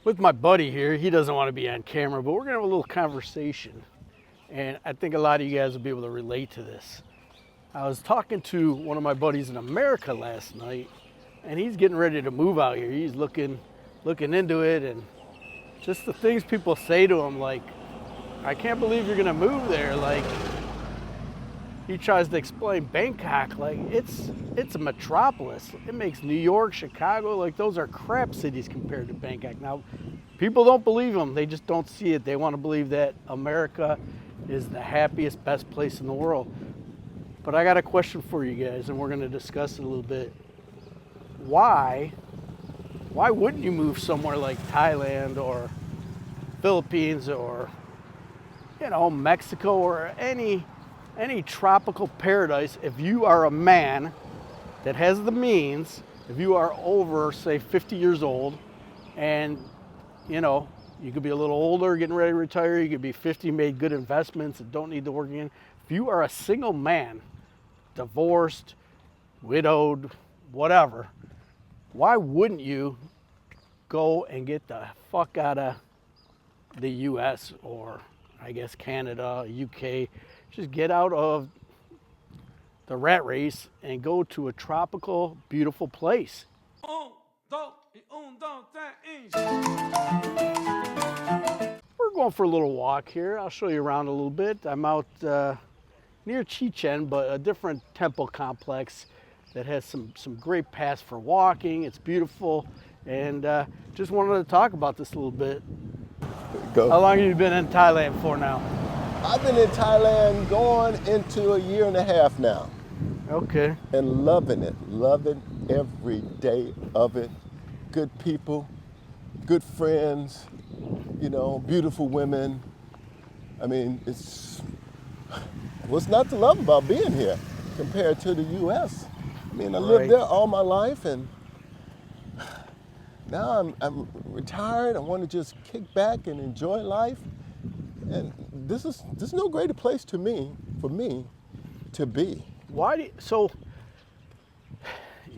with my buddy here. He doesn't want to be on camera, but we're gonna have a little conversation. And I think a lot of you guys will be able to relate to this. I was talking to one of my buddies in America last night, and he's getting ready to move out here. He's looking into it, and just the things people say to him, like, I can't believe you're gonna move there. Like, he tries to explain Bangkok, like it's a metropolis. It makes New York, Chicago, like those are crap cities compared to Bangkok. Now, people don't believe him. They just don't see it. They want to believe that America is the happiest, best place in the world. But I got a question for you guys, and we're going to discuss it a little bit. Why wouldn't you move somewhere like Thailand or Philippines or, Mexico or any tropical paradise if you are a man that has the means, if you are over, say, 50 years old, and, you could be a little older, getting ready to retire, you could be 50, made good investments and don't need to work again. If you are a single man, divorced, widowed, whatever, why wouldn't you go and get the fuck out of the US or I guess Canada, UK, just get out of the rat race and go to a tropical, beautiful place? We're going for a little walk here. I'll show you around a little bit. I'm out near Chichen, but a different temple complex that has some great paths for walking. It's beautiful, and just wanted to talk about this a little bit. Go. How long have you been in Thailand for now? I've been in Thailand going into a year and a half now. Okay. And loving it, loving every day of it. Good people, good friends, beautiful women. I mean, what's not to love about being here compared to the US? I mean, I lived there all my life, and now I'm retired. I want to just kick back and enjoy life. And there's no greater place for me to be. So,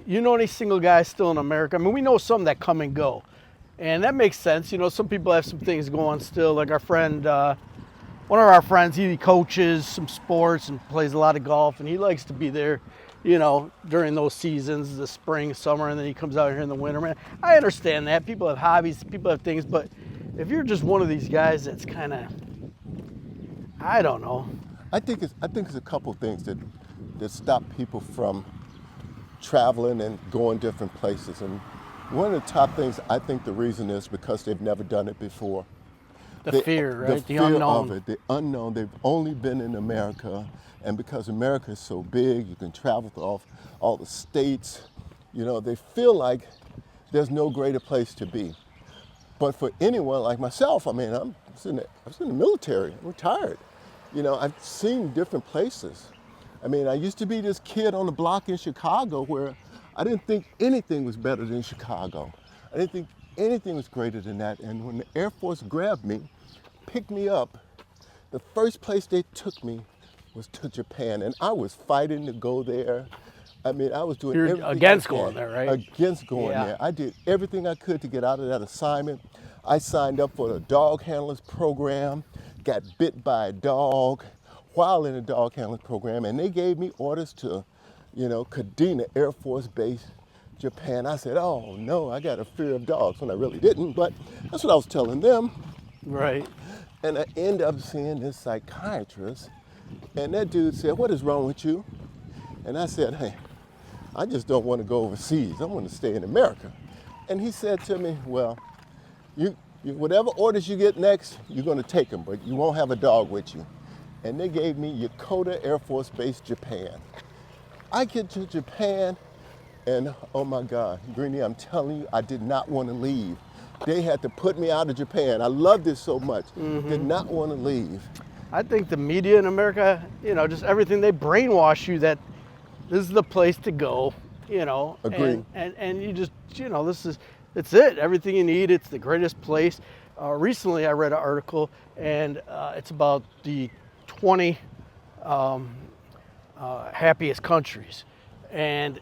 any single guys still in America? I mean, we know some that come and go, and that makes sense. Some people have some things going still, like our friend, one of our friends, he coaches some sports and plays a lot of golf, and he likes to be there, during those seasons, the spring, summer, and then he comes out here in the winter. Man, I understand that. People have hobbies, people have things, but if you're just one of these guys that's kind of, I don't know. I think it's a couple things that stop people from traveling and going different places. And one of the top things, I think the reason is because they've never done it before. The fear, right? The fear unknown. of it, the unknown. They've only been in America, and because America is so big, you can travel to all the states. They feel like there's no greater place to be. But for anyone like myself, I mean, I was in the military. I'm retired. I've seen different places. I mean, I used to be this kid on the block in Chicago where I didn't think anything was better than Chicago. I didn't think anything was greater than that. And when the Air Force grabbed me, picked me up, the first place they took me was to Japan. And I was fighting to go there. I mean, I was doing everything against going there, right? Against going there. I did everything I could to get out of that assignment. I signed up for the dog handlers program, got bit by a dog while in the dog handlers program, and they gave me orders to, Kadena Air Force Base, Japan. I said, oh no, I got a fear of dogs, when I really didn't, but that's what I was telling them. Right. And I ended up seeing this psychiatrist, and that dude said, what is wrong with you? And I said, hey, I just don't want to go overseas. I want to stay in America. And he said to me, well, you whatever orders you get next, you're going to take them, but you won't have a dog with you. And they gave me Yokota Air Force Base, Japan. I get to Japan, and oh my God, Greeny, I'm telling you, I did not want to leave. They had to put me out of Japan. I loved it so much. Did not want to leave. I think the media in America, just everything, they brainwash you that this is the place to go, Agree. And you just, it's it. Everything you need. It's the greatest place. Recently, I read an article, and it's about the 20 happiest countries. And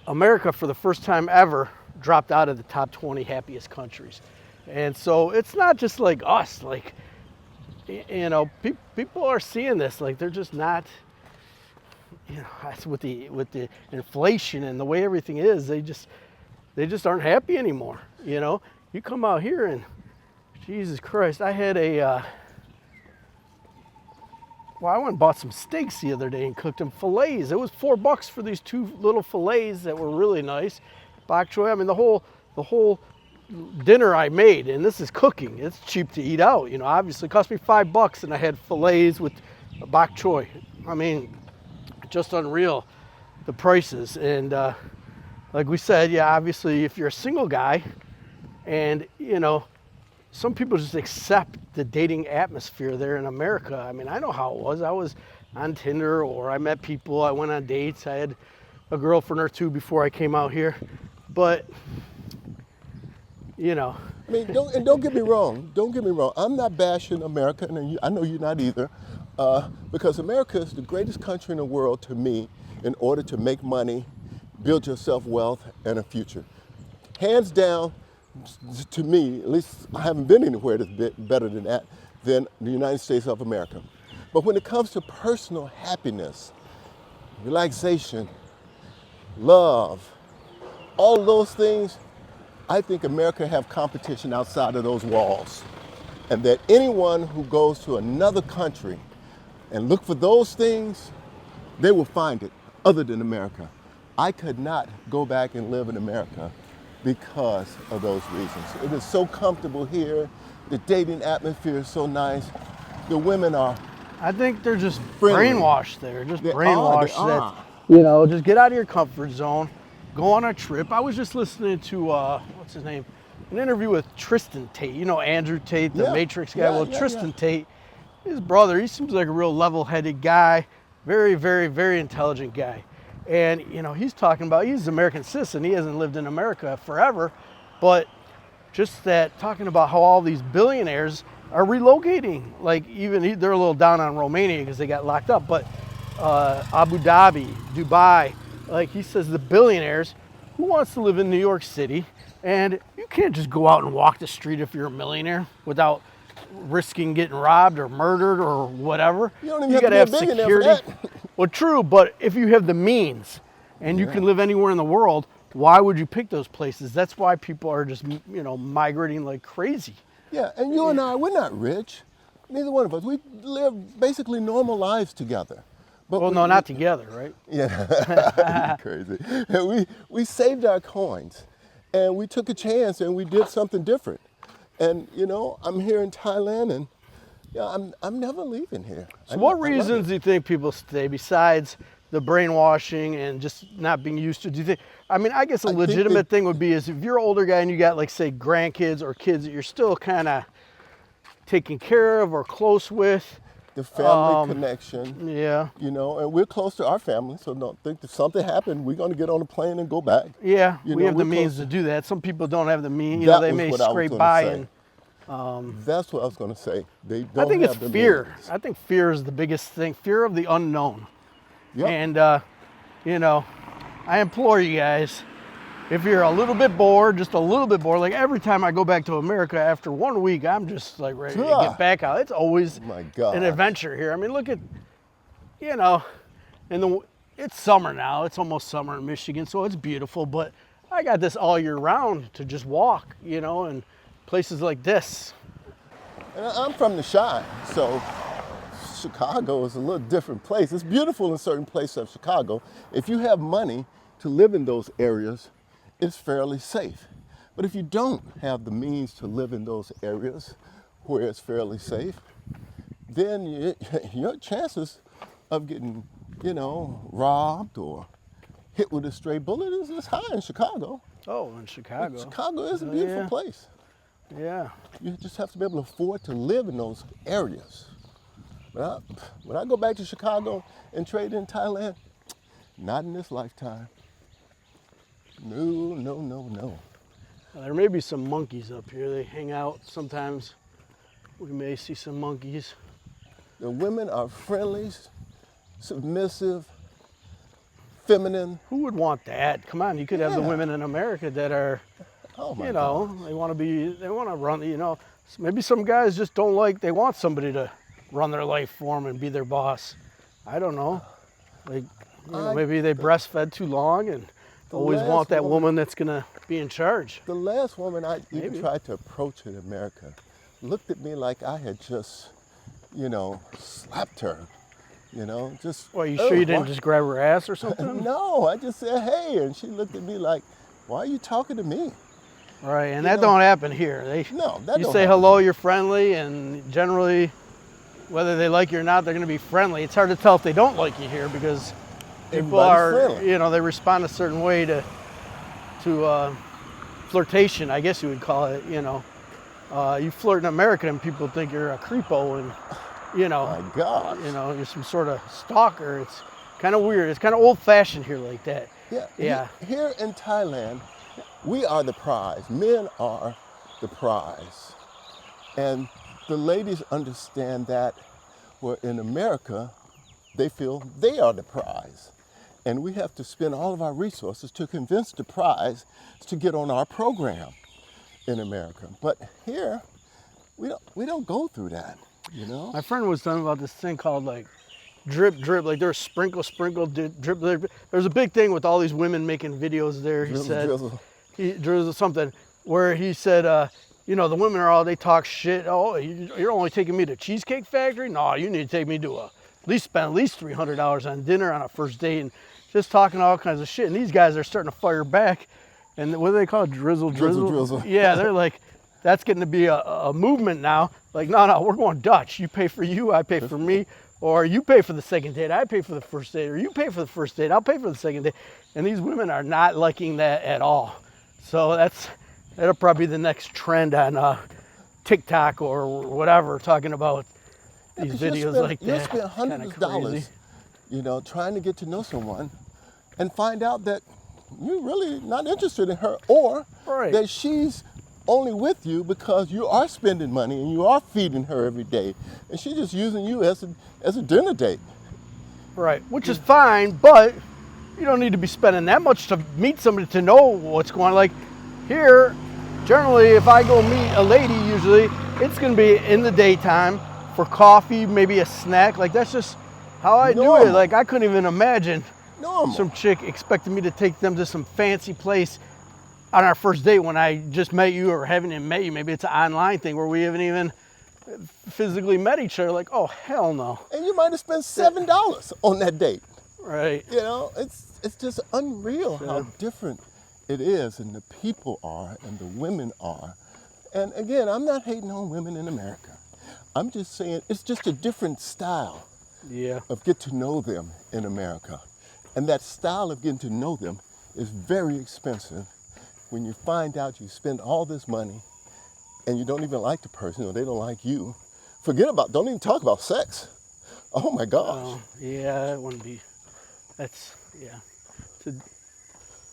America, for the first time ever, dropped out of the top 20 happiest countries. And so it's not just like us, like, you know, people are seeing this, like they're just not, you know, that's with the inflation and the way everything is, they just aren't happy anymore. You know, you come out here and Jesus Christ, I had well, I went and bought some steaks the other day and cooked them fillets. It was $4 for these 2 little fillets that were really nice. Bok choy. I mean, the whole dinner I made, and this is cooking. It's cheap to eat out. You know, obviously, it cost me $5, and I had fillets with bok choy. I mean, just unreal, the prices. And like we said, yeah, obviously, if you're a single guy, and you know, some people just accept the dating atmosphere there in America. I mean, I know how it was. I was on Tinder, or I met people. I went on dates. I had a girlfriend or 2 before I came out here. But, you know. I mean, don't get me wrong. Don't get me wrong. I'm not bashing America, and I know you're not either, because America is the greatest country in the world to me in order to make money, build yourself wealth, and a future. Hands down, to me, at least I haven't been anywhere that's better than that, than the United States of America. But when it comes to personal happiness, relaxation, love, all those things, I think America have competition outside of those walls. And that anyone who goes to another country and look for those things, they will find it, other than America. I could not go back and live in America because of those reasons. It is so comfortable here. The dating atmosphere is so nice. The women are I think they're just friendly. Brainwashed there. Just They brainwashed are. that, you know, just get out of your comfort zone, go on a trip. I was just listening to, what's his name? An interview with Tristan Tate. You know Andrew Tate, the Yeah. Matrix guy? Yeah, Well, yeah, Tristan yeah. Tate, his brother, he seems like a real level-headed guy, very, very, very intelligent guy. And, you know, he's talking about, he's an American citizen. He hasn't lived in America forever, but just that, talking about how all these billionaires are relocating. Like, even they're a little down on Romania because they got locked up, but Abu Dhabi, Dubai, like he says, the billionaires, who wants to live in New York City? And you can't just go out and walk the street if you're a millionaire without risking getting robbed or murdered or whatever. You don't even have gotta to be a billionaire for that. Well, true, but if you have the means and you can live anywhere in the world, why would you pick those places? That's why people are just, you know, migrating like crazy. Yeah, and you and I, we're not rich. Neither one of us. We live basically normal lives together. But Well, no, not together, right? Yeah, crazy. And we saved our coins, and we took a chance, and we did something different. And you know, I'm here in Thailand, and yeah, I'm never leaving here. So what reasons do you think people stay besides the brainwashing and just not being used to? Do you think, I mean, I guess a legitimate thing would be is if you're an older guy and you got, like, say, grandkids or kids that you're still kind of taking care of or close with. The family connection. Yeah. You know, and we're close to our family, so don't think if something happened, we're going to get on a plane and go back. Yeah, You we know, have the we're means close. to do that. Some people don't have the means. You know, they may scrape by and. That's what I was going to say. They don't I think it's have the fear. means. I think fear is the biggest thing. Fear of the unknown. Yep. And, you know, I implore you guys, if you're a little bit bored, just a little bit bored, like every time I go back to America after 1 week, I'm just like ready to get back out. It's always My God. an adventure here. I mean, look at, you know, it's summer now. It's almost summer in Michigan, so it's beautiful. But I got this all year round to just walk, you know, and places like this. And I'm from the Chi, so Chicago is a little different place. It's beautiful in certain places of Chicago. If you have money to live in those areas, it's fairly safe. But if you don't have the means to live in those areas where it's fairly safe, then your chances of getting, you know, robbed or hit with a stray bullet is high in Chicago. Oh, in Chicago. Chicago is a beautiful yeah. place. Yeah. You just have to be able to afford to live in those areas. When I go back to Chicago and trade in Thailand, not in this lifetime. No, no, no, no. There may be some monkeys up here. They hang out sometimes. We may see some monkeys. The women are friendly, submissive, feminine. Who would want that? Come on, you could have the women in America that are Oh my You know, God. they want to run, you know, maybe some guys just don't like, they want somebody to run their life for them and be their boss. I don't know. Like, you know, maybe they breastfed too long and always want that woman that's going to be in charge. The last woman I even Maybe. tried to approach in America looked at me like I had just, you know, slapped her. You know, just. Well, you sure you didn't just grab her ass or something? No, I just said, hey, and she looked at me like, why are you talking to me? Right, and that don't happen here. No, that you don't say happen. hello, you're friendly, and generally, whether they like you or not, they're going to be friendly. It's hard to tell if they don't like you here because people Everybody's are, friendly. you know, they respond a certain way to flirtation, I guess you would call it. You know, you flirt in America and people think you're a creepo, and you know, My God. you know, you're some sort of stalker. It's kind of weird. It's kind of old-fashioned here like that. Yeah. Here in Thailand, we are the prize. Men are the prize. And the ladies understand that, where in America, they feel they are the prize. And we have to spend all of our resources to convince the prize to get on our program in America. But here, we don't go through that, you know? My friend was talking about this thing called like drip, drip. Like there's sprinkle, drip, drip. There's a big thing with all these women making videos there. He said, Drizzle. he drizzle something where he said, you know, the women are all, they talk shit. Oh, you're only taking me to Cheesecake Factory? No, you need to take me to spend at least $300 on dinner on a first date, and just talking all kinds of shit. And these guys are starting to fire back. And what do they call it? Drizzle. Yeah, they're like, that's getting to be a movement now. Like, no, we're going Dutch. You pay for you, I pay for me. Or you pay for the second date, I pay for the first date. Or you pay for the first date, I'll pay for the second date. And these women are not liking that at all. So that'll probably be the next trend on TikTok or whatever, talking about these videos like that. You'll spend hundreds of dollars, you know, trying to get to know someone and find out that you're really not interested in her, or that she's only with you because you are spending money and you are feeding her every day, and she's just using you as a dinner date. Right, which is fine, but you don't need to be spending that much to meet somebody to know what's going on. Like here, generally, if I go meet a lady, usually it's going to be in the daytime for coffee, maybe a snack. Like that's just how I do it. Like I couldn't even imagine some chick expecting me to take them to some fancy place on our first date when I just met you or haven't even met you. Maybe it's an online thing where we haven't even physically met each other. Like, oh, hell no. And you might have spent $7 on that date. Right. You know, it's just unreal how different it is, and the people are, and the women are. And again, I'm not hating on women in America. I'm just saying it's just a different style of get to know them in America. And that style of getting to know them is very expensive. When you find out you spend all this money and you don't even like the person, or they don't like you, don't even talk about sex. Oh my gosh. Yeah, it wouldn't be,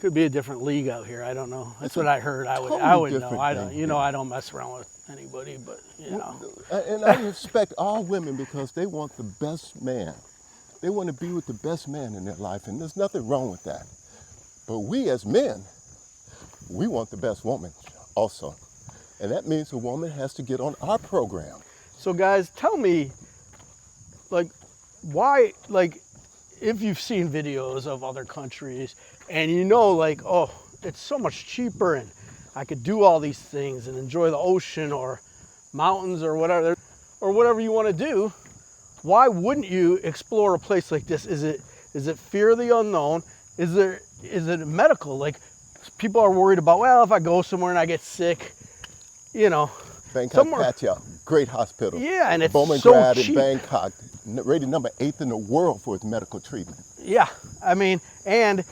could be a different league out here. I don't know. That's what I heard. I would know. I don't mess around with anybody, but you know. And I respect all women because they want the best man. They want to be with the best man in their life, and there's nothing wrong with that. But we as men, we want the best woman also. And that means a woman has to get on our program. So guys, tell me, like, why, like, if you've seen videos of other countries and you know, like, oh, it's so much cheaper and I could do all these things and enjoy the ocean or mountains or whatever you want to do, why wouldn't you explore a place like this? Is it fear of the unknown? Is it medical? Like, people are worried about, well, if I go somewhere and I get sick, you know. Bangkok Pattaya, great hospital. Yeah, and it's Bowman so Grad cheap. in Bangkok, rated number 8th in the world for its medical treatment. Yeah, I mean, and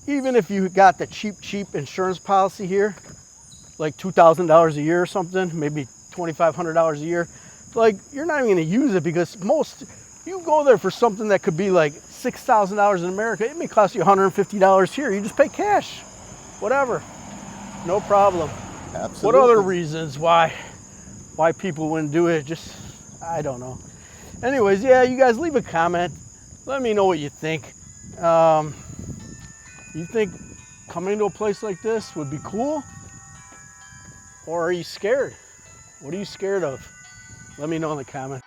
even if you got the cheap insurance policy here, like $2,000 a year or something, maybe $2,500 a year, like you're not even gonna use it because you go there for something that could be like $6,000 in America, it may cost you $150 here. You just pay cash, whatever, no problem. Absolutely. What other reasons why people wouldn't do it? Just, I don't know. Anyways, yeah, you guys leave a comment. Let me know what you think. You think coming to a place like this would be cool? Or are you scared? What are you scared of? Let me know in the comments.